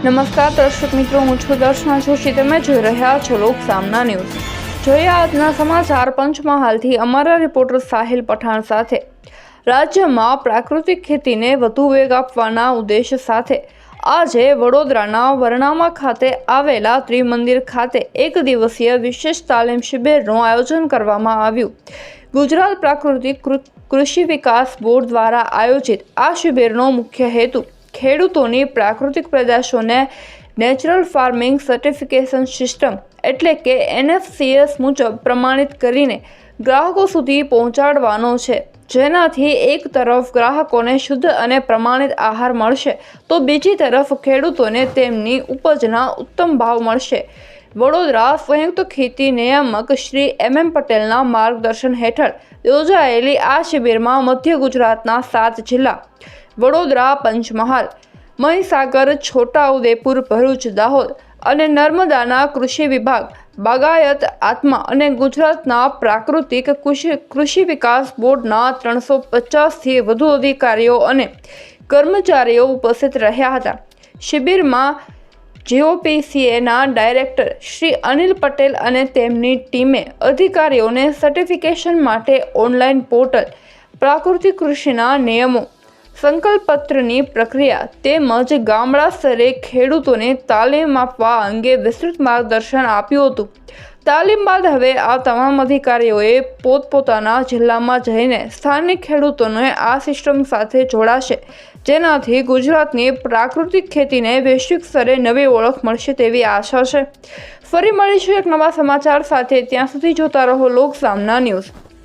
નમસ્કાર દર્શક મિત્રો, હું છું દર્શના જોશી. તમે જોઈ રહ્યા છો લોક સામના ન્યૂઝ. જોઈએ આજના સમાચાર. પંચમહાલથી અમારા રિપોર્ટર સાહિલ પઠાણ સાથે. રાજ્યમાં પ્રાકૃતિક ખેતીને વધુ વેગ આપવાના ઉદ્દેશ સાથે આજે વડોદરાના વરણામા ખાતે આવેલા ત્રિમંદિર ખાતે એક દિવસીય વિશેષ તાલીમ શિબિરનું આયોજન કરવામાં આવ્યું. ગુજરાત પ્રાકૃતિક કૃષિ વિકાસ બોર્ડ દ્વારા આયોજિત આ શિબિરનો મુખ્ય હેતુ ખેડૂતોની પ્રાકૃતિક પેદાશોને નેચરલ ફાર્મિંગ સર્ટિફિકેશન સિસ્ટમ એટલે કે NFCS મુજબ પ્રમાણિત કરીને ગ્રાહકો સુધી પહોંચાડવાનો છે, જેનાથી એક તરફ ગ્રાહકોને શુદ્ધ અને પ્રમાણિત આહાર મળશે તો બીજી તરફ ખેડૂતોને તેમની ઉપજના ઉત્તમ ભાવ મળશે. વડોદરા સંયુક્ત ખેતી નિયામક શ્રી MM પટેલના માર્ગદર્શન હેઠળ યોજાયેલી આ શિબિરમાં મધ્ય ગુજરાતના 7 જિલ્લા વડોદરા, પંચમહાલ, મહીસાગર, છોટાઉદેપુર, ભરૂચ, દાહોદ અને નર્મદાના કૃષિ વિભાગ, બાગાયત, આત્મા અને ગુજરાતના પ્રાકૃતિક કૃષિ વિકાસ બોર્ડના 350થી વધુ અધિકારીઓ અને કર્મચારીઓ ઉપસ્થિત રહ્યા હતા. શિબિરમાં GOPCAના ડાયરેક્ટર શ્રી અનિલ પટેલ અને તેમની ટીમે અધિકારીઓને સર્ટિફિકેશન માટે ઓનલાઈન પોર્ટલ, પ્રાકૃતિક કૃષિના નિયમો, સંકલ્પપત્રની પ્રક્રિયા તેમજ ગામડા સ્તરે ખેડૂતોને તાલીમ આપવા અંગે વિસ્તૃત માર્ગદર્શન આપ્યું હતું. તાલીમ બાદ હવે આ તમામ અધિકારીઓએ પોતપોતાના જિલ્લામાં જઈને સ્થાનિક ખેડૂતોને આ સિસ્ટમ સાથે જોડાશે, જેનાથી ગુજરાતની પ્રાકૃતિક ખેતીને વૈશ્વિક સ્તરે નવી ઓળખ મળશે તેવી આશા છે. ફરી મળીશું એક નવા સમાચાર સાથે. ત્યાં સુધી જોતા રહો લોક સામના ન્યૂઝ.